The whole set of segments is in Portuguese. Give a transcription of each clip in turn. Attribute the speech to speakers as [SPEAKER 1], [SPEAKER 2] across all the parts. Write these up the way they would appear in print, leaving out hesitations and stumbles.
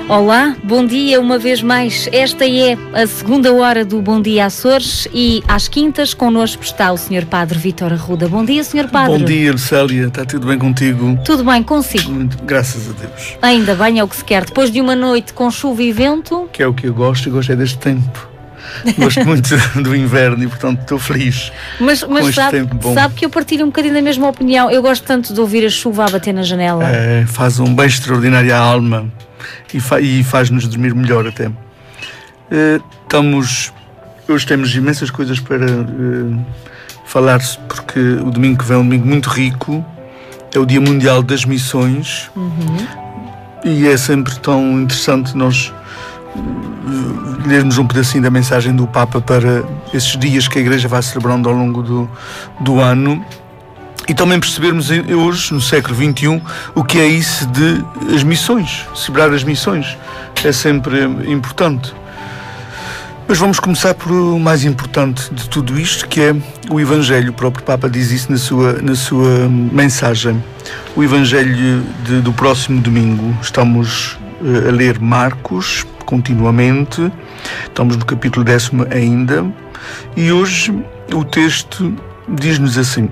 [SPEAKER 1] Olá, bom dia uma vez mais. Esta é a segunda hora do Bom Dia Açores e às quintas connosco está o Sr. Padre Vítor Arruda. Bom dia, Sr. Padre.
[SPEAKER 2] Bom dia, Lucélia. Está tudo bem contigo?
[SPEAKER 1] Tudo bem consigo?
[SPEAKER 2] Muito, graças a Deus.
[SPEAKER 1] Ainda bem, é o que se quer. Depois de uma noite com chuva e vento...
[SPEAKER 2] Que é o que eu gosto deste tempo. Gosto muito do inverno e, portanto, estou feliz.
[SPEAKER 1] Mas sabe que eu partilho um bocadinho da mesma opinião. Eu gosto tanto de ouvir a chuva a bater na janela.
[SPEAKER 2] Faz um bem extraordinário à alma e faz-nos dormir melhor até. Hoje temos imensas coisas para falar, porque o domingo que vem é um domingo muito rico. É o Dia Mundial das Missões. E é sempre tão interessante nós lermos um pedacinho da mensagem do Papa para esses dias que a Igreja vai celebrando ao longo do ano, e também percebermos hoje, no século XXI, o que é isso de as missões. Celebrar as missões é sempre importante. Mas vamos começar por o mais importante de tudo isto, que é o Evangelho. O próprio Papa diz isso na sua mensagem. O Evangelho do próximo domingo. Estamos a ler Marcos continuamente, estamos no capítulo 10º ainda, e hoje o texto diz-nos assim: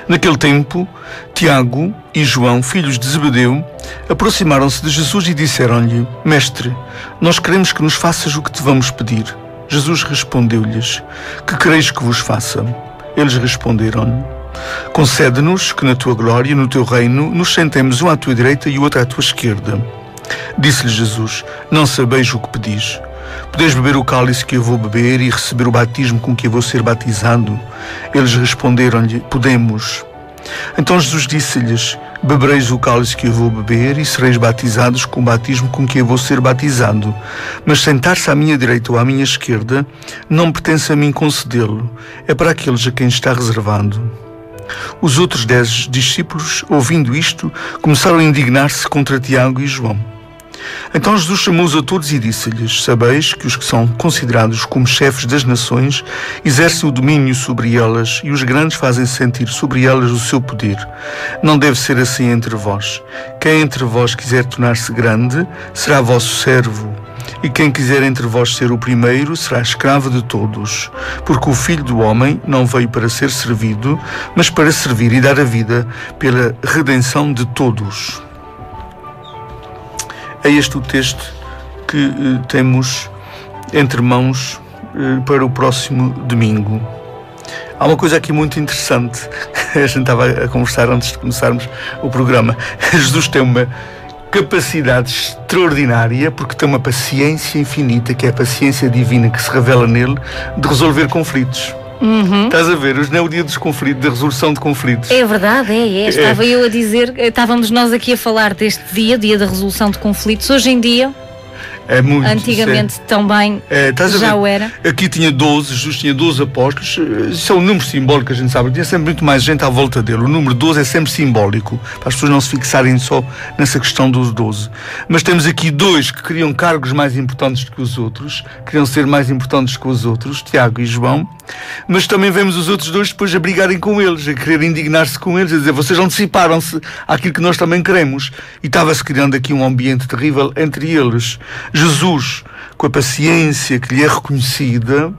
[SPEAKER 2] naquele tempo, Tiago e João, filhos de Zebedeu, aproximaram-se de Jesus e disseram-lhe: Mestre, nós queremos que nos faças o que te vamos pedir. Jesus respondeu-lhes: Que quereis que vos faça? Eles responderam-lhe: Concede-nos que na tua glória, no teu reino, nos sentemos um à tua direita e o outro à tua esquerda. Disse-lhe Jesus: Não sabeis o que pedis. Podeis beber o cálice que eu vou beber e receber o batismo com que eu vou ser batizado? Eles responderam-lhe: Podemos. Então Jesus disse-lhes: Bebereis o cálice que eu vou beber e sereis batizados com o batismo com que eu vou ser batizado. Mas sentar-se à minha direita ou à minha esquerda não pertence a mim concedê-lo. É para aqueles a quem está reservado. Os outros 10 discípulos, ouvindo isto, começaram a indignar-se contra Tiago e João. Então Jesus chamou-os a todos e disse-lhes: Sabeis que os que são considerados como chefes das nações exercem o domínio sobre elas e os grandes fazem sentir sobre elas o seu poder. Não deve ser assim entre vós. Quem entre vós quiser tornar-se grande, será vosso servo. E quem quiser entre vós ser o primeiro, será escravo de todos. Porque o Filho do Homem não veio para ser servido, mas para servir e dar a vida pela redenção de todos. É este o texto que temos entre mãos para o próximo domingo. Há uma coisa aqui muito interessante. A gente estava a conversar antes de começarmos o programa. Jesus tem uma capacidade extraordinária, porque tem uma paciência infinita, que é a paciência divina que se revela nele, de resolver conflitos. Estás a ver? Hoje não é o dia dos conflitos, da resolução de conflitos.
[SPEAKER 1] É verdade, Estava eu a dizer, estávamos nós aqui a falar deste dia da resolução de conflitos. Hoje em dia,
[SPEAKER 2] muito,
[SPEAKER 1] antigamente também já o era.
[SPEAKER 2] Aqui tinha 12, Jesus tinha 12 apóstolos. Isso é um número simbólico, a gente sabe. Tinha sempre muito mais gente à volta dele. O número 12 é sempre simbólico, para as pessoas não se fixarem só nessa questão dos 12. Mas temos aqui 2 que queriam cargos mais importantes do que os outros, queriam ser mais importantes que os outros, Tiago e João. Mas também vemos os outros 2 depois a brigarem com eles, a querer indignar-se com eles, a dizer: vocês anteciparam-se àquilo que nós também queremos. E estava-se criando aqui um ambiente terrível entre eles. Jesus, com a paciência que lhe é reconhecida,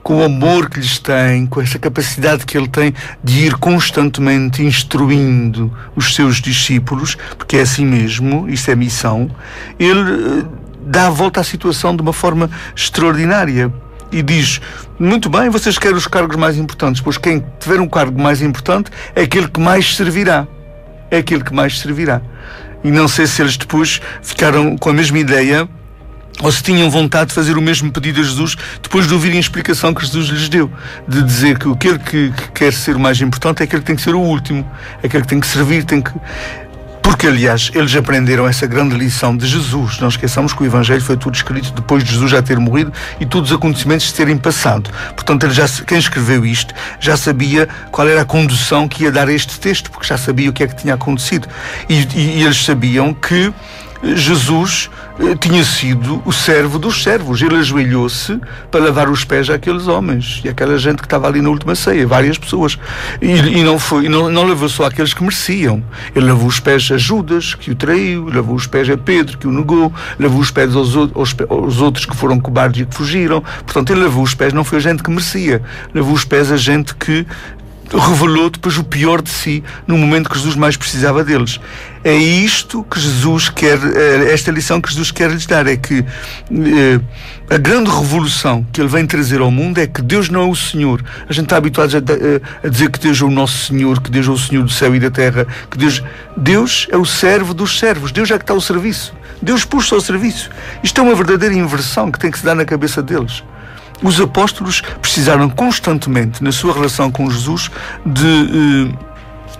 [SPEAKER 2] com o amor que lhes tem, com essa capacidade que ele tem de ir constantemente instruindo os seus discípulos, porque é assim mesmo, isto é missão, ele dá a volta à situação de uma forma extraordinária. E diz: muito bem, vocês querem os cargos mais importantes, pois quem tiver um cargo mais importante é aquele que mais servirá. É aquele que mais servirá. E não sei se eles depois ficaram com a mesma ideia, ou se tinham vontade de fazer o mesmo pedido a Jesus, depois de ouvirem a explicação que Jesus lhes deu, de dizer que aquele que quer ser o mais importante é aquele que tem que ser o último, é aquele que tem que servir, Porque, aliás, eles aprenderam essa grande lição de Jesus. Não esqueçamos que o Evangelho foi tudo escrito depois de Jesus já ter morrido e todos os acontecimentos terem passado. Portanto, quem escreveu isto já sabia qual era a condução que ia dar a este texto, porque já sabia o que é que tinha acontecido. E eles sabiam que Jesus tinha sido o servo dos servos. Ele ajoelhou-se para lavar os pés àqueles homens e àquela gente que estava ali na última ceia, várias pessoas. E não lavou só àqueles que mereciam. Ele lavou os pés a Judas, que o traiu, lavou os pés a Pedro, que o negou, lavou os pés aos outros que foram cobardes e que fugiram. Portanto, ele lavou os pés, não foi a gente que merecia, lavou os pés a gente que revelou depois o pior de si no momento que Jesus mais precisava deles. É isto que Jesus quer, esta lição que Jesus quer lhes dar, é que a grande revolução que ele vem trazer ao mundo é que Deus não é o Senhor. A gente está habituado a dizer que Deus é o nosso Senhor, que Deus é o Senhor do céu e da terra, que Deus é o servo dos servos, Deus é que está ao serviço, Deus puxa ao serviço. Isto é uma verdadeira inversão que tem que se dar na cabeça deles. Os apóstolos precisaram constantemente, na sua relação com Jesus, de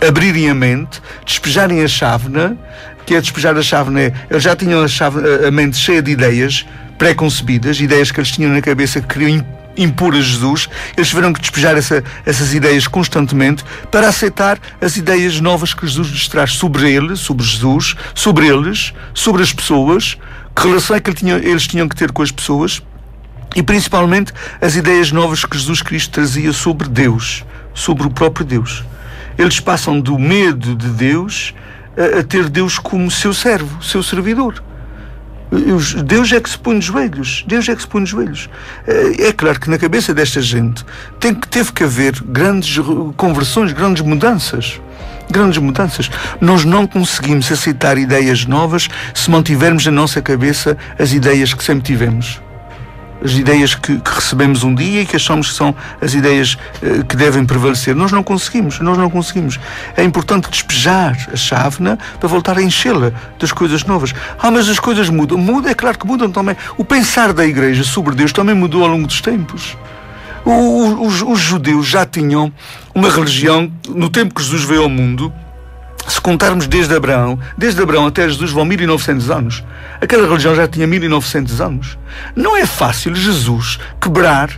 [SPEAKER 2] abrirem a mente, despejarem a chávena, que é despejar a chávena, eles já tinham a mente cheia de ideias pré-concebidas, ideias que eles tinham na cabeça que queriam impor a Jesus. Eles tiveram que despejar essas ideias constantemente para aceitar as ideias novas que Jesus lhes traz sobre ele, sobre Jesus, sobre eles, sobre as pessoas, que relação é que eles tinham que ter com as pessoas. E principalmente as ideias novas que Jesus Cristo trazia sobre Deus, sobre o próprio Deus. Eles passam do medo de Deus a ter Deus como seu servo, seu servidor. Deus é que se põe de joelhos. Deus é que se põe de joelhos. É claro que na cabeça desta gente teve que haver grandes conversões, grandes mudanças. Nós não conseguimos aceitar ideias novas se mantivermos na nossa cabeça as ideias que sempre tivemos. As ideias que recebemos um dia e que achamos que são as ideias que devem prevalecer. Nós não conseguimos. É importante despejar a chávena para voltar a enchê-la das coisas novas. Mas as coisas mudam. É claro que mudam também. O pensar da Igreja sobre Deus também mudou ao longo dos tempos. Os judeus já tinham uma religião, no tempo que Jesus veio ao mundo. Se contarmos desde Abraão até Jesus vão 1900 anos. Aquela religião já tinha 1900 anos. Não é fácil Jesus quebrar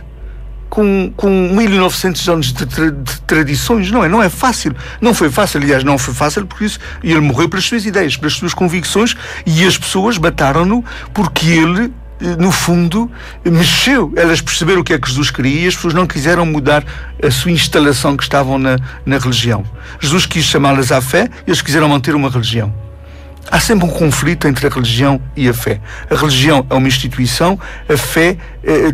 [SPEAKER 2] com 1900 anos de tradições, não é fácil. Não foi fácil, aliás, não foi fácil porque isso, ele morreu pelas suas ideias, pelas suas convicções, e as pessoas mataram-no porque ele, no fundo, mexeu. Elas perceberam o que é que Jesus queria e as pessoas não quiseram mudar a sua instalação que estavam na religião. Jesus quis chamá-las à fé e eles quiseram manter uma religião. Há sempre um conflito entre a religião e a fé. A religião é uma instituição, a fé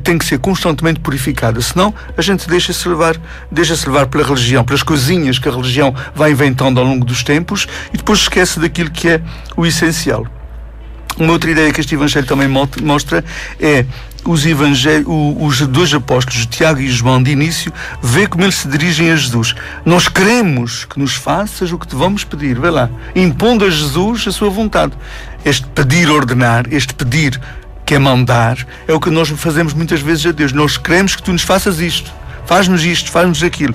[SPEAKER 2] tem que ser constantemente purificada, senão a gente deixa-se levar pela religião, pelas coisinhas que a religião vai inventando ao longo dos tempos e depois esquece daquilo que é o essencial. Uma outra ideia que este Evangelho também mostra é os dois apóstolos, Tiago e João, de início, vê como eles se dirigem a Jesus. Nós queremos que nos faças o que te vamos pedir. Vê lá, impondo a Jesus a sua vontade. Este pedir, ordenar, este pedir que é mandar, é o que nós fazemos muitas vezes a Deus. Nós queremos que tu nos faças isto, faz-nos aquilo.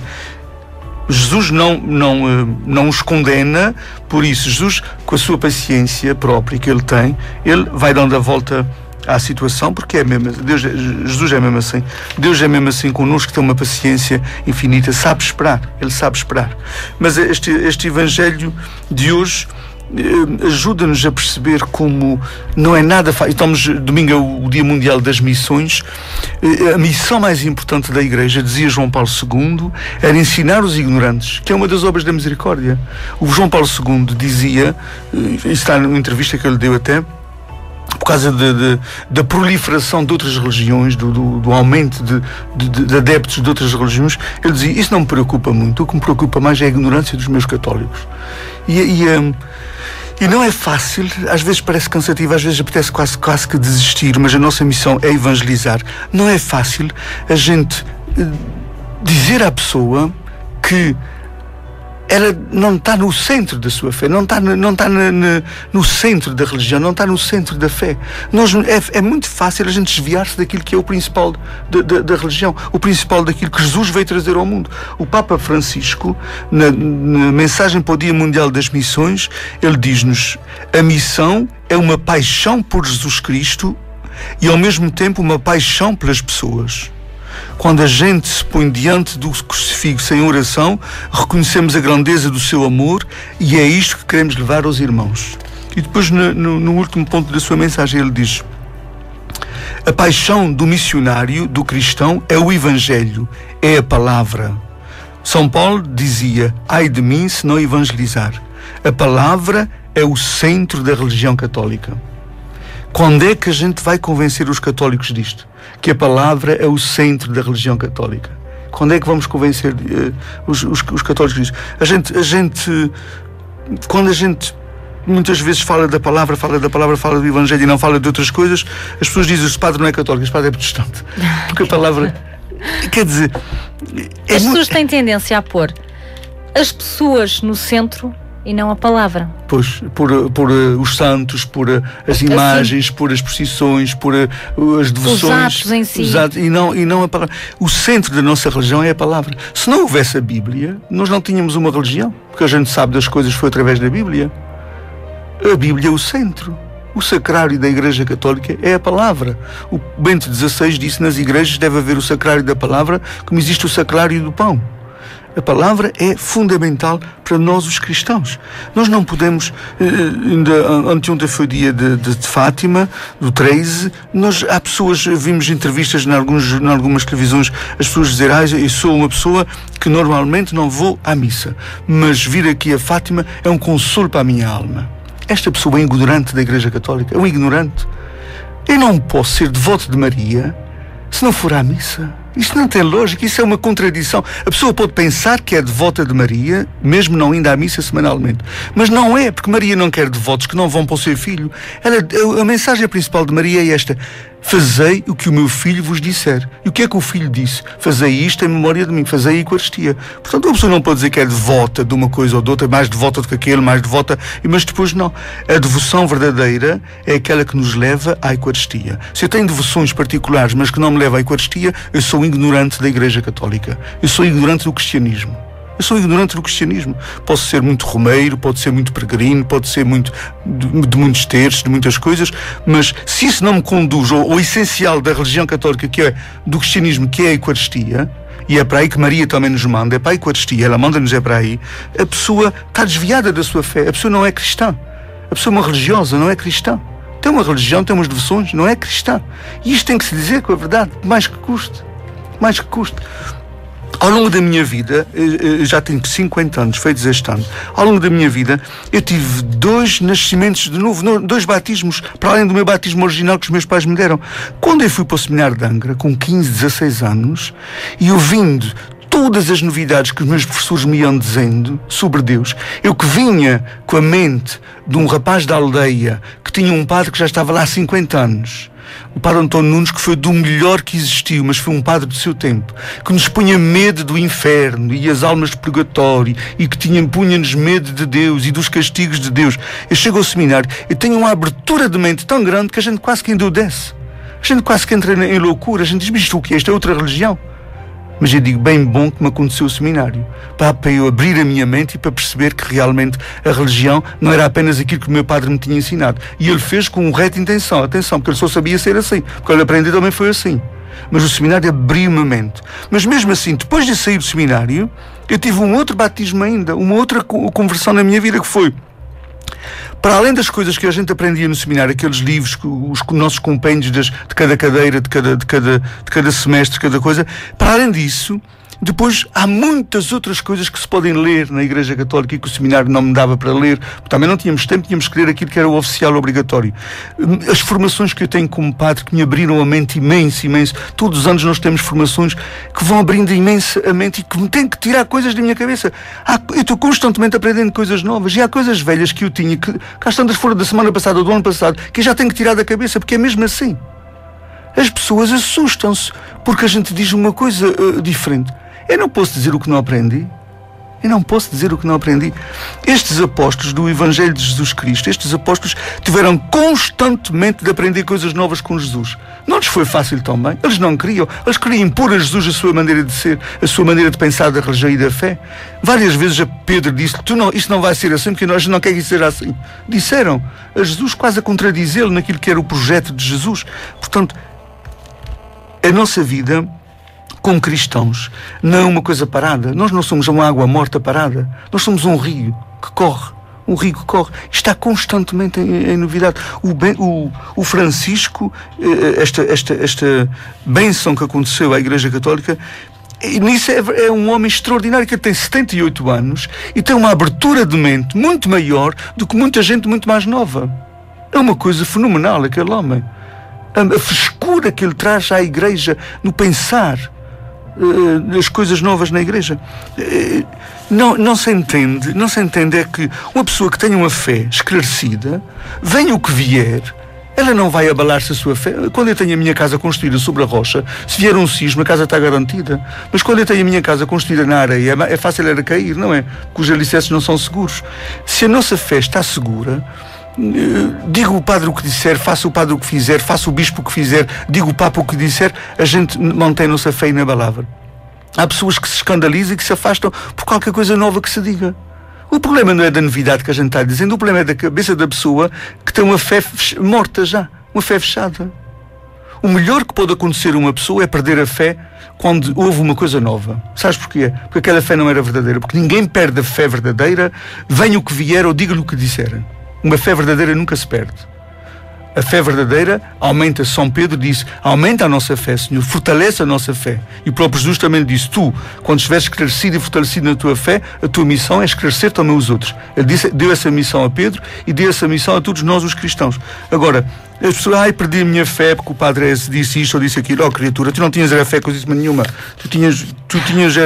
[SPEAKER 2] Jesus não os condena por isso. Jesus, com a sua paciência própria que ele tem, ele vai dando a volta à situação, porque Jesus é mesmo assim. Deus é mesmo assim connosco, tem uma paciência infinita, ele sabe esperar. Mas este Evangelho de hoje ajuda-nos a perceber como não é nada fácil. Domingo é o Dia Mundial das Missões. A missão mais importante da Igreja, dizia João Paulo II, era ensinar os ignorantes, que é uma das obras da misericórdia. O João Paulo II dizia, isso está numa entrevista que ele deu até, por causa da proliferação de outras religiões, do aumento de adeptos de outras religiões, ele dizia, isso não me preocupa muito, o que me preocupa mais é a ignorância dos meus católicos. E não é fácil, às vezes parece cansativo, às vezes apetece quase que desistir, mas a nossa missão é evangelizar. Não é fácil a gente dizer à pessoa que ela não está no centro da sua fé, não está no centro da religião, não está no centro da fé. É muito fácil a gente desviar-se daquilo que é o principal da religião, o principal daquilo que Jesus veio trazer ao mundo. O Papa Francisco, na mensagem para o Dia Mundial das Missões, ele diz-nos: a missão é uma paixão por Jesus Cristo e ao mesmo tempo uma paixão pelas pessoas. Quando a gente se põe diante do crucifixo em oração, reconhecemos a grandeza do seu amor e é isto que queremos levar aos irmãos. E depois, no último ponto da sua mensagem, ele diz: a paixão do missionário, do cristão, é o Evangelho, é a palavra. São Paulo dizia: ai de mim se não evangelizar. A palavra é o centro da religião católica. Quando é que a gente vai convencer os católicos disto? Que a palavra é o centro da religião católica. Quando é que vamos convencer os católicos disto? Quando a gente muitas vezes fala da palavra, fala do Evangelho e não fala de outras coisas, as pessoas dizem: o padre não é católico, o padre é protestante. Porque a palavra... Quer dizer...
[SPEAKER 1] As pessoas têm tendência a pôr as pessoas no centro e não a palavra.
[SPEAKER 2] Pois, por os santos, por as imagens, por as procissões, por as devoções. Os
[SPEAKER 1] atos em si.
[SPEAKER 2] E não a palavra. O centro da nossa religião é a palavra. Se não houvesse a Bíblia, nós não tínhamos uma religião. Porque a gente sabe das coisas foi através da Bíblia. A Bíblia é o centro. O sacrário da Igreja Católica é a palavra. O Bento XVI disse: nas igrejas deve haver o sacrário da palavra, como existe o sacrário do pão. A palavra é fundamental para nós, os cristãos. Nós não podemos... Anteontem foi o dia de Fátima, do 13. Há pessoas, vimos entrevistas em algumas televisões, as pessoas dizer: eu sou uma pessoa que normalmente não vou à missa, mas vir aqui a Fátima é um consolo para a minha alma. Esta pessoa é ignorante da Igreja Católica, é um ignorante. Eu não posso ser devoto de Maria se não for à missa. Isto não tem lógica, isso é uma contradição. A pessoa pode pensar que é devota de Maria, mesmo não indo à missa semanalmente. Mas não é, porque Maria não quer devotos que não vão para o seu filho. A mensagem principal de Maria é esta: fazei o que o meu filho vos disser. E o que é que o filho disse? Fazei isto em memória de mim, fazei a Eucaristia. Portanto, a pessoa não pode dizer que é devota de uma coisa ou de outra, mais devota do que aquele, mais devota, mas depois não. A devoção verdadeira é aquela que nos leva à Eucaristia. Se eu tenho devoções particulares, mas que não me levam à Eucaristia, eu sou ignorante da Igreja Católica. Eu sou ignorante do cristianismo. Eu sou ignorante do cristianismo. Posso ser muito romeiro, pode ser muito peregrino, pode ser muito de muitos terços, de muitas coisas, mas se isso não me conduz ao essencial da religião católica, que é do cristianismo, que é a Eucaristia, e é para aí que Maria também nos manda, é para a Eucaristia, ela manda-nos é para aí, a pessoa está desviada da sua fé. A pessoa não é cristã. A pessoa é uma religiosa, não é cristã. Tem uma religião, tem umas devoções, não é cristã. E isto tem que se dizer com a verdade, mais que custe. Mais que custe. Ao longo da minha vida, eu já tenho 50 anos, feitos este ano, ao longo da minha vida, eu tive 2 nascimentos de novo, 2 batismos, para além do meu batismo original que os meus pais me deram. Quando eu fui para o seminário de Angra, com 15, 16 anos, e ouvindo todas as novidades que os meus professores me iam dizendo sobre Deus, eu que vinha com a mente de um rapaz da aldeia, que tinha um padre que já estava lá há 50 anos, o padre António Nunes, que foi do melhor que existiu, mas foi um padre do seu tempo, que nos punha medo do inferno e as almas do purgatório, e que punha-nos medo de Deus e dos castigos de Deus. Eu chego ao seminário, eu tenho uma abertura de mente tão grande que a gente quase que endurece. A gente quase que entra em loucura. A gente diz: mas isto o que é? Isto é outra religião. Mas eu digo: bem bom que me aconteceu o seminário, para eu abrir a minha mente e para perceber que realmente a religião não era apenas aquilo que o meu padre me tinha ensinado. E ele fez com reta intenção, atenção, porque ele só sabia ser assim, porque ele aprendeu também foi assim. Mas o seminário abriu-me a mente. Mas mesmo assim, depois de sair do seminário, eu tive um outro batismo ainda, uma outra conversão na minha vida, que foi: para além das coisas que a gente aprendia no seminário, aqueles livros, os nossos compêndios de cada cadeira, de cada semestre, de cada coisa, para além disso, depois há muitas outras coisas que se podem ler na Igreja Católica e que o seminário não me dava para ler. Também não tínhamos tempo, tínhamos que ler aquilo que era o oficial obrigatório. As formações que eu tenho como padre, que me abriram a mente imenso. Todos os anos nós temos formações que vão abrindo imenso a mente e que me têm que tirar coisas da minha cabeça. Eu estou constantemente aprendendo coisas novas, e há coisas velhas que eu tinha, que cá tantas foram da semana passada ou do ano passado, que eu já tenho que tirar da cabeça, porque é mesmo assim. As pessoas assustam-se porque a gente diz uma coisa diferente. Eu não posso dizer o que não aprendi. Eu não posso dizer o que não aprendi. Estes apóstolos do Evangelho de Jesus Cristo, estes apóstolos tiveram constantemente de aprender coisas novas com Jesus. Não lhes foi fácil também. Eles não queriam. Eles queriam impor a Jesus a sua maneira de ser, a sua maneira de pensar da religião e da fé. Várias vezes a Pedro disse: isto não vai ser assim, porque nós não queremos que seja assim. Disseram a Jesus, quase a contradizê-lo naquilo que era o projeto de Jesus. Portanto, a nossa vida como cristãos não é uma coisa parada. Nós não somos uma água morta parada. Nós somos um rio que corre. Um rico corre. Está constantemente em novidade. O Francisco, esta bênção que aconteceu à Igreja Católica, e nisso é um homem extraordinário, que tem 78 anos e tem uma abertura de mente muito maior do que muita gente muito mais nova. É uma coisa fenomenal aquele homem. A frescura que ele traz à Igreja no pensar as coisas novas na Igreja. Não se entende é que uma pessoa que tenha uma fé esclarecida, venha o que vier, ela não vai abalar-se a sua fé. Quando eu tenho a minha casa construída sobre a rocha, se vier um sismo, a casa está garantida. Mas quando eu tenho a minha casa construída na areia, é fácil ela cair, não é? Porque os alicerces não são seguros. Se a nossa fé está segura, diga o padre o que disser, faça o padre o que fizer, faça o bispo o que fizer, diga o papa o que disser, a gente mantém a nossa fé inabalável. Há pessoas que se escandalizam e que se afastam por qualquer coisa nova que se diga. O problema não é da novidade que a gente está dizendo, o problema é da cabeça da pessoa que tem uma fé morta já, uma fé fechada. O melhor que pode acontecer a uma pessoa é perder a fé quando houve uma coisa nova. Sabes porquê? Porque aquela fé não era verdadeira. Porque ninguém perde a fé verdadeira, venha o que vier ou diga-lhe o que disserem. Uma fé verdadeira nunca se perde. A fé verdadeira aumenta. São Pedro disse, aumenta a nossa fé, Senhor, fortalece a nossa fé. E o próprio Jesus também lhe disse, tu, quando estiveres esclarecido e fortalecido na tua fé, a tua missão é esclarecer também os outros. Ele deu essa missão a Pedro e deu essa missão a todos nós, os cristãos. Agora, as pessoas, perdi a minha fé porque o padre disse isto ou disse aquilo. Oh, criatura, tu não tinhas era fé coisa nenhuma. Tu tinhas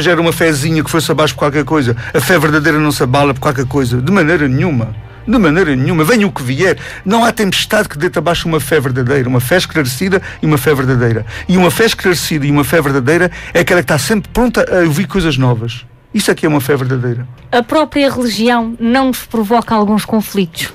[SPEAKER 2] era uma fezinha que fosse abaixo por qualquer coisa. A fé verdadeira não se abala por qualquer coisa. De maneira nenhuma. De maneira nenhuma. Venha o que vier. Não há tempestade que deite abaixo uma fé verdadeira. Uma fé esclarecida e uma fé verdadeira. E uma fé esclarecida e uma fé verdadeira é aquela que está sempre pronta a ouvir coisas novas. Isso é que é uma fé verdadeira.
[SPEAKER 1] A própria religião não nos provoca alguns conflitos?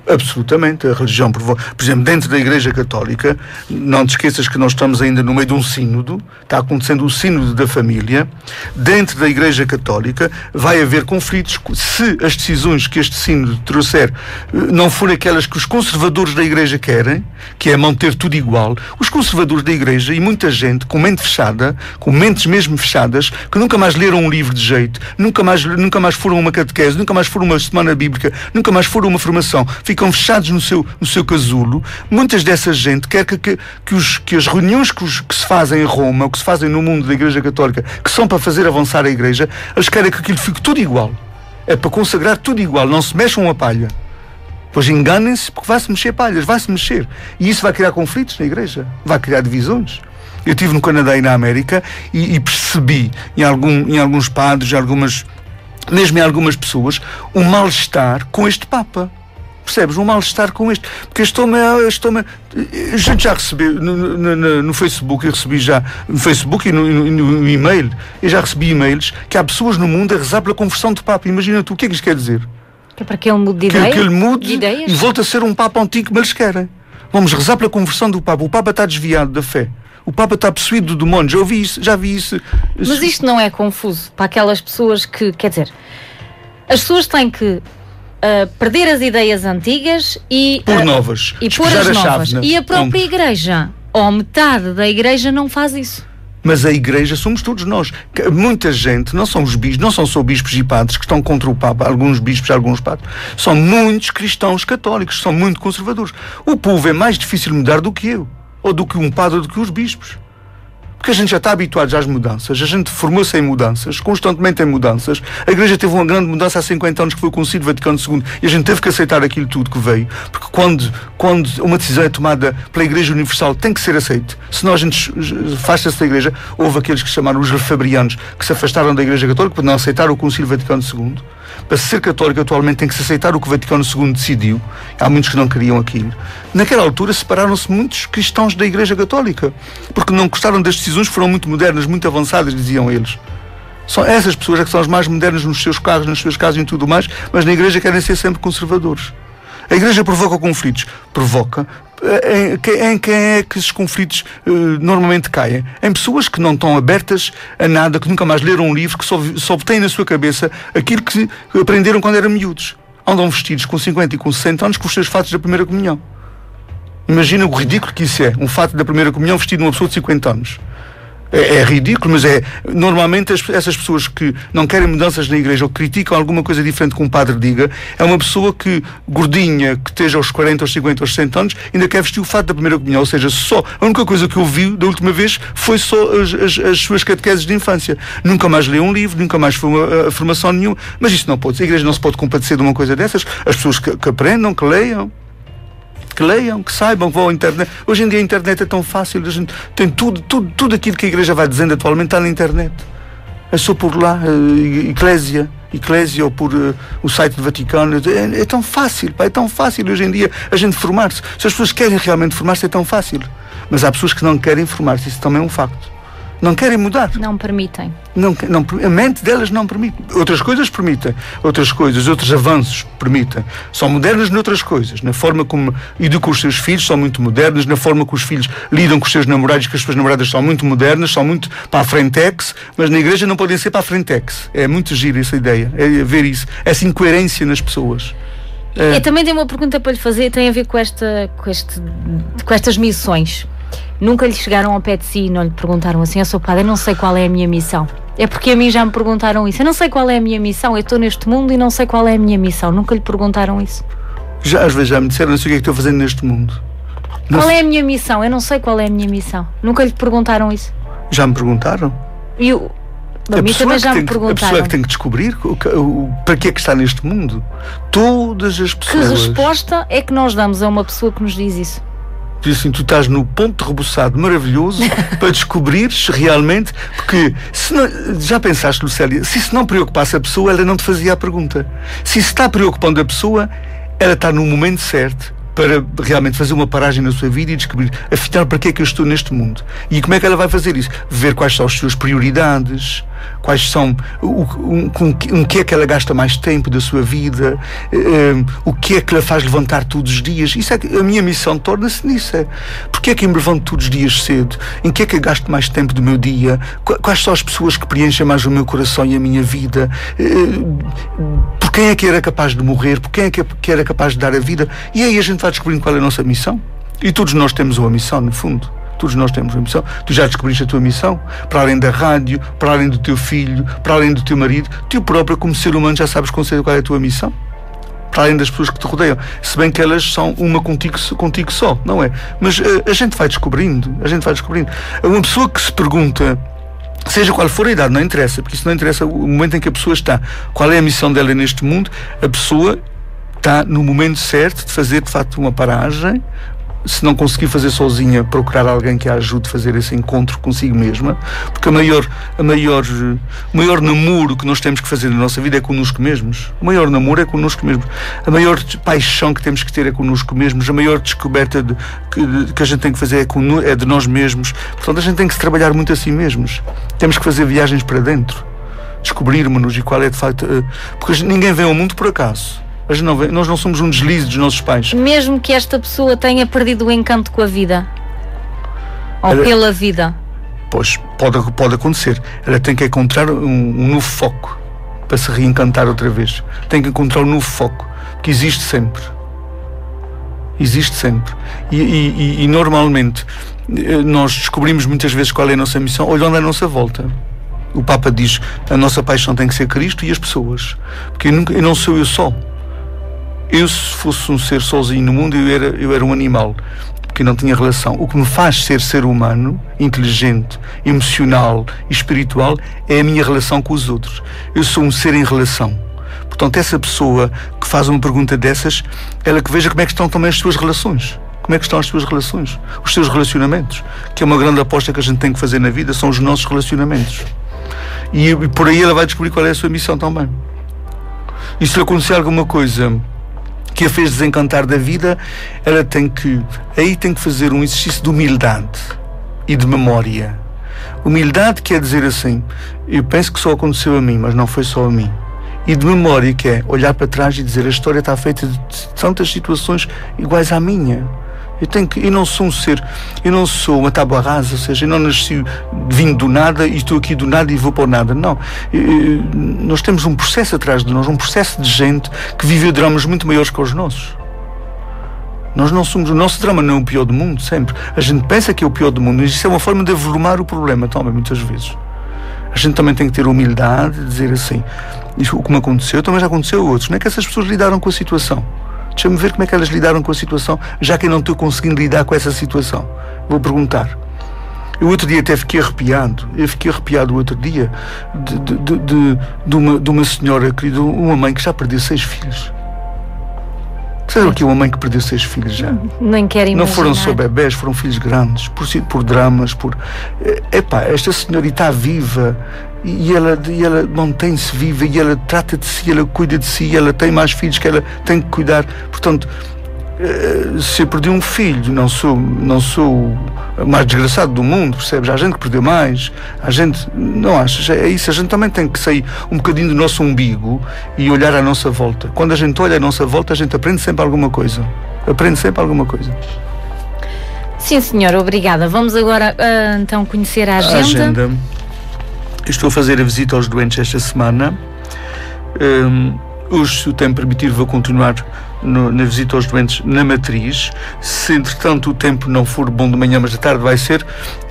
[SPEAKER 2] Absolutamente, a religião provoca. Por exemplo, dentro da Igreja Católica, não te esqueças que nós estamos ainda no meio de um sínodo, está acontecendo o sínodo da família. Dentro da Igreja Católica vai haver conflitos se as decisões que este sínodo trouxer não forem aquelas que os conservadores da Igreja querem, que é manter tudo igual. Os conservadores da Igreja e muita gente com mente fechada, com mentes mesmo fechadas, que nunca mais leram um livro de jeito, nunca mais foram uma catequese, nunca mais foram uma semana bíblica, nunca mais foram uma formação, ficam fechados no seu casulo. Muitas dessa gente quer que as reuniões que se fazem em Roma, que se fazem no mundo da Igreja Católica, que são para fazer avançar a Igreja, eles querem que aquilo fique tudo igual. É para consagrar tudo igual, não se mexam a palha. Pois enganem-se, porque vai-se mexer palhas, vai-se mexer. E isso vai criar conflitos na Igreja, vai criar divisões. Eu estive no Canadá e na América e percebi em alguns padres, mesmo em algumas pessoas, um mal-estar com este Papa. Percebes? Um mal-estar com este. Porque a gente já recebeu no Facebook, eu recebi já no Facebook e no e-mail, eu já recebi e-mails que há pessoas no mundo a rezar pela conversão de Papa. Imagina tu, o que é que isto quer dizer?
[SPEAKER 1] Que é para que ele mude de ideias?
[SPEAKER 2] Que ele mude e volte a ser um Papa antigo, mas eles querem. Vamos rezar pela conversão do Papa. O Papa está desviado da fé. O Papa está possuído do demónio. Já vi isso.
[SPEAKER 1] Mas isto não é confuso para aquelas pessoas que, quer dizer, as pessoas têm que perder as ideias antigas e
[SPEAKER 2] pôr novas.
[SPEAKER 1] E pôr as novas. E a própria Igreja, ou metade da Igreja, não faz isso.
[SPEAKER 2] Mas a Igreja somos todos nós. Muita gente, não são os bispos, não são só bispos e padres que estão contra o Papa, alguns bispos, alguns padres. São muitos cristãos católicos, são muito conservadores. O povo é mais difícil mudar do que eu, ou do que um padre, ou do que os bispos. Porque a gente já está habituado às mudanças, a gente formou-se em mudanças, constantemente em mudanças. A Igreja teve uma grande mudança há 50 anos, que foi o Concílio Vaticano II, e a gente teve que aceitar aquilo tudo que veio, porque quando uma decisão é tomada pela Igreja Universal, tem que ser aceito. Senão a gente afasta-se da Igreja. Houve aqueles que se chamaram os refabrianos, que se afastaram da Igreja Católica por não aceitar o Concílio Vaticano II. Para ser católico atualmente tem que se aceitar o que o Vaticano II decidiu. Há muitos que não queriam aquilo. Naquela altura separaram-se muitos cristãos da Igreja Católica, porque não gostaram das decisões, foram muito modernas, muito avançadas, diziam eles. São essas pessoas que são as mais modernas nos seus carros, nas suas casas e tudo mais, mas na Igreja querem ser sempre conservadores. A Igreja provoca conflitos. Provoca. Em quem é que esses conflitos normalmente caem? Em pessoas que não estão abertas a nada, que nunca mais leram um livro, que só têm na sua cabeça aquilo que aprenderam quando eram miúdos. Andam vestidos com 50 e com 60 anos com os seus fatos da primeira comunhão. Imagina o ridículo que isso é. Um fato da primeira comunhão vestido de uma pessoa de 50 anos. É ridículo, mas normalmente essas pessoas que não querem mudanças na igreja ou criticam alguma coisa diferente que um padre diga, é uma pessoa que, gordinha, que esteja aos 40, aos 50, aos 60 anos, ainda quer vestir o fato da primeira comunhão. Ou seja, a única coisa que eu vi da última vez foi só as suas catequeses de infância. Nunca mais leu um livro, nunca mais foi uma formação nenhuma. Mas isso não pode ser. A igreja não se pode compadecer de uma coisa dessas. As pessoas que aprendam, que leiam, que saibam, que vão à internet. Hoje em dia a internet é tão fácil, a gente tem tudo aquilo que a igreja vai dizendo atualmente está na internet. É só por lá, Eclésia ou por o site do Vaticano. É tão fácil, pá, é tão fácil hoje em dia a gente formar-se. Se as pessoas querem realmente formar-se, é tão fácil. Mas há pessoas que não querem formar-se, isso também é um facto. Não querem mudar.
[SPEAKER 1] Não permitem.
[SPEAKER 2] A mente delas não permite. Outras coisas permitem. Outros avanços permitem. São modernas noutras coisas. Na forma como educam os seus filhos, são muito modernas. Na forma que os filhos lidam com os seus namorados, que as suas namoradas são muito modernas, são muito para a frentex, mas na igreja não podem ser para a frentex. É muito giro essa ideia. É ver isso. Essa incoerência nas pessoas.
[SPEAKER 1] Eu também tenho uma pergunta para lhe fazer, tem a ver com estas missões. Nunca lhe chegaram ao pé de si e não lhe perguntaram assim: eu sou padre, eu não sei qual é a minha missão. É porque a mim já me perguntaram isso. Eu não sei qual é a minha missão, eu estou neste mundo e não sei qual é a minha missão. Nunca lhe perguntaram isso?
[SPEAKER 2] Às vezes já me disseram: não sei o que é que estou fazendo neste mundo.
[SPEAKER 1] Qual é a minha missão? Eu não sei qual é a minha missão. Nunca lhe perguntaram isso? Já
[SPEAKER 2] me perguntaram.
[SPEAKER 1] A mim também já me perguntaram. A
[SPEAKER 2] pessoa é que tem que descobrir para que é que está neste mundo. Todas as pessoas.
[SPEAKER 1] Que resposta é que nós damos a uma pessoa que nos diz isso?
[SPEAKER 2] Diz assim: tu estás no ponto de rebuçado maravilhoso para descobrires realmente, porque já pensaste, Lucélia, se isso não preocupasse a pessoa, ela não te fazia a pergunta. Se isso está preocupando a pessoa, ela está no momento certo para realmente fazer uma paragem na sua vida e descobrir, afinal, para que é que eu estou neste mundo? E como é que ela vai fazer isso? Ver quais são as suas prioridades, quais são, com que é que ela gasta mais tempo da sua vida, o que é que ela faz levantar todos os dias. Isso é que a minha missão torna-se nisso. Porque é que eu me levanto todos os dias cedo? Em que é que eu gasto mais tempo do meu dia? Quais são as pessoas que preenchem mais o meu coração e a minha vida? Por quem é que era capaz de morrer? Por quem é que era capaz de dar a vida? E aí a gente vai descobrindo qual é a nossa missão. E todos nós temos uma missão, no fundo. Todos nós temos uma missão. Tu já descobriste a tua missão? Para além da rádio, para além do teu filho, para além do teu marido, tu próprio, como ser humano, já sabes qual é a tua missão? Para além das pessoas que te rodeiam. Se bem que elas são uma contigo só, não é? Mas a gente vai descobrindo. Uma pessoa que se pergunta, seja qual for a idade, não interessa, porque isso não interessa o momento em que a pessoa está. Qual é a missão dela neste mundo? A pessoa está no momento certo de fazer, de facto, uma paragem. Se não conseguir fazer sozinha, procurar alguém que a ajude a fazer esse encontro consigo mesma, porque o maior namoro que nós temos que fazer na nossa vida é connosco mesmos. O maior namoro é connosco mesmos. A maior paixão que temos que ter é connosco mesmos. A maior descoberta que a gente tem que fazer é de nós mesmos. Portanto, a gente tem que se trabalhar muito a si mesmos. Temos que fazer viagens para dentro, descobrirmos-nos e qual é de facto. Porque ninguém vem ao mundo por acaso. Nós não somos um deslize dos nossos pais.
[SPEAKER 1] Mesmo que esta pessoa tenha perdido o encanto com a vida ou pela vida.
[SPEAKER 2] Pois, pode acontecer. Ela tem que encontrar um novo foco para se reencantar outra vez. Tem que encontrar um novo foco, que existe sempre. E normalmente nós descobrimos muitas vezes qual é a nossa missão olhando à nossa volta. O Papa diz: a nossa paixão tem que ser Cristo e as pessoas. Porque eu não sou eu só. Eu, se fosse um ser sozinho no mundo, eu era um animal, porque não tinha relação. O que me faz ser humano, inteligente, emocional e espiritual, é a minha relação com os outros. Eu sou um ser em relação. Portanto, essa pessoa que faz uma pergunta dessas, ela que veja como é que estão também as suas relações. Como é que estão as suas relações? Os seus relacionamentos. Que é uma grande aposta que a gente tem que fazer na vida, são os nossos relacionamentos. E por aí ela vai descobrir qual é a sua missão também. E se lhe acontecer alguma coisa que a fez desencantar da vida, ela tem que fazer um exercício de humildade e de memória. Humildade quer dizer assim: eu penso que só aconteceu a mim, mas não foi só a mim. E de memória, que é olhar para trás e dizer: a história está feita de tantas situações iguais à minha. Eu não sou um ser, eu não sou uma tábua rasa, ou seja, eu não nasci vindo do nada e estou aqui do nada e vou para o nada. Não. Nós temos um processo atrás de nós, um processo de gente que viveu dramas muito maiores que os nossos. Nós não somos, o nosso drama não é o pior do mundo, sempre. A gente pensa que é o pior do mundo, mas isso é uma forma de avolumar o problema também, muitas vezes. A gente também tem que ter humildade de dizer assim, isso, o que me aconteceu também já aconteceu a outros. Como é que essas pessoas lidaram com a situação? Deixa-me ver como é que elas lidaram com a situação, já que eu não estou conseguindo lidar com essa situação. Vou perguntar. Eu outro dia até fiquei arrepiado. Eu fiquei arrepiado o outro dia de uma senhora, querida, uma mãe que já perdeu 6 filhos. Sabe o que é uma mãe que perdeu 6 filhos já?
[SPEAKER 1] Nem quero imaginar.
[SPEAKER 2] Não foram só bebés, foram filhos grandes, por dramas, por... Epá, esta senhora está viva e ela mantém-se viva e ela trata de si, ela cuida de si, ela tem mais filhos que ela tem que cuidar. Portanto, se eu perdi um filho, não sou o mais desgraçado do mundo, percebes? Há gente que perdeu mais, há gente, não achas? É isso, a gente também tem que sair um bocadinho do nosso umbigo e olhar à nossa volta. Quando a gente olha à nossa volta, a gente aprende sempre alguma coisa.
[SPEAKER 1] Sim, senhora, obrigada. Vamos agora então conhecer a agenda.
[SPEAKER 2] Estou a fazer a visita aos doentes esta semana. Hoje, se o tempo permitir, vou continuar na visita aos doentes na matriz. Se entretanto o tempo não for bom de manhã, mas de tarde vai ser,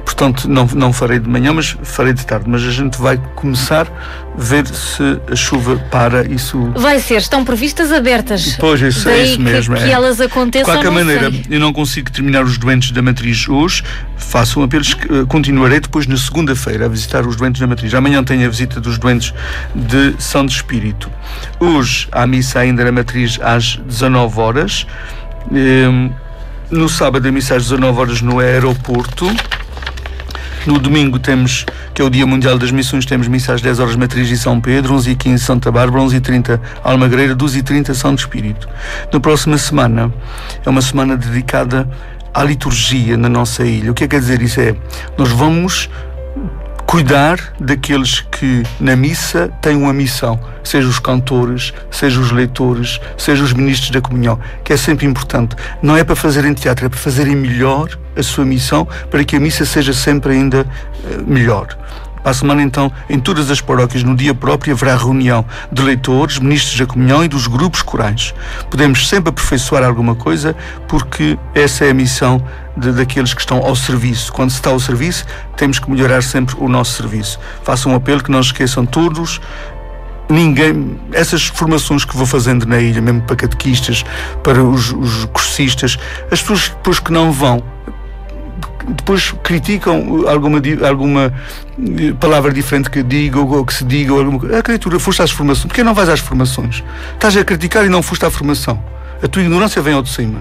[SPEAKER 2] portanto não farei de manhã, mas farei de tarde. Mas a gente vai começar a ver se a chuva para. Isso
[SPEAKER 1] vai ser, estão previstas abertas.
[SPEAKER 2] Pois, isso é isso mesmo.
[SPEAKER 1] Que elas aconteçam.
[SPEAKER 2] De qualquer maneira, eu não consigo terminar os doentes da matriz hoje. Faço um apelo, continuarei depois na segunda-feira a visitar os doentes da matriz. Amanhã tenho a visita dos doentes de Santo Espírito. Hoje há missa ainda na matriz às 19 horas. No sábado a missa às 19 horas no aeroporto. No domingo temos, que é o Dia Mundial das Missões, temos missa às 10 horas Matriz e São Pedro, 11h15 Santa Bárbara, 11h30 Almagreira, 12h30 Santo Espírito. Na próxima semana é uma semana dedicada à liturgia na nossa ilha. O que é que quer dizer isso? Nós vamos cuidar daqueles que na missa têm uma missão, seja os cantores, seja os leitores, seja os ministros da comunhão, que é sempre importante. Não é para fazerem teatro, é para fazerem melhor a sua missão, para que a missa seja sempre ainda melhor. Para a semana, então, em todas as paróquias, no dia próprio, haverá reunião de leitores, ministros da comunhão e dos grupos corais. Podemos sempre aperfeiçoar alguma coisa, porque essa é a missão daqueles que estão ao serviço. Quando se está ao serviço, temos que melhorar sempre o nosso serviço. Faço um apelo que não esqueçam todos, essas formações que vou fazendo na ilha, mesmo para catequistas, para os cursistas, as pessoas depois que não vão, depois criticam alguma palavra diferente que diga ou que se diga ou alguma coisa. A criatura, foste às formações. Porquê não vais às formações? Estás a criticar e não foste à formação. A tua ignorância vem ao de cima.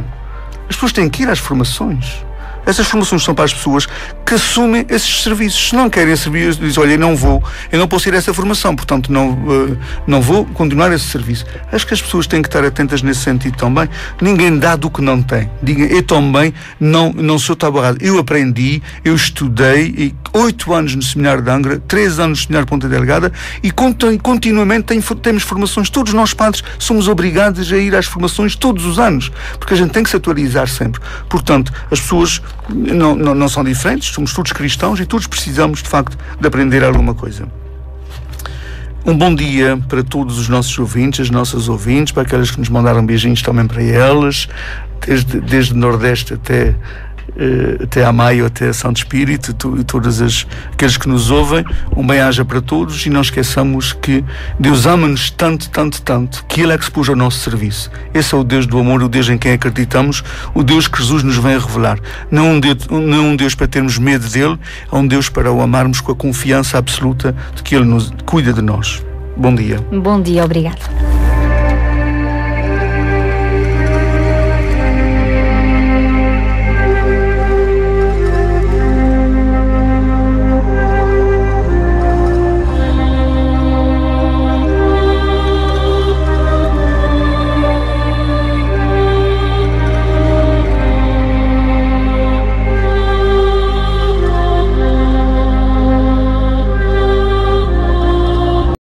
[SPEAKER 2] As pessoas têm que ir às formações. Essas formações são para as pessoas que assumem esses serviços. Se não querem servir, dizem, olha, eu não posso ir a essa formação, portanto não vou continuar esse serviço. Acho que as pessoas têm que estar atentas nesse sentido também. Ninguém dá do que não tem. Diga, eu também não sou tabarrado. Eu aprendi, eu estudei 8 anos no Seminário de Angra, 3 anos no Seminário de Ponta Delgada e continuamente temos formações. Todos nós padres somos obrigados a ir às formações todos os anos, porque a gente tem que se atualizar sempre. Portanto, as pessoas não são diferentes, somos todos cristãos e todos precisamos, de facto, de aprender alguma coisa. Um bom dia para todos os nossos ouvintes, as nossas ouvintes, para aquelas que nos mandaram beijinhos também para elas, desde o Nordeste até a Maio, até a Santo Espírito e todos aqueles que nos ouvem. Um bem-aja para todos e não esqueçamos que Deus ama-nos tanto, tanto, tanto, que Ele é que se pôs ao nosso serviço. Esse é o Deus do amor, o Deus em quem acreditamos, o Deus que Jesus nos vem a revelar. Não um Deus para termos medo dEle, é um Deus para o amarmos com a confiança absoluta de que Ele cuida de nós. Bom dia.
[SPEAKER 1] Bom dia, obrigada.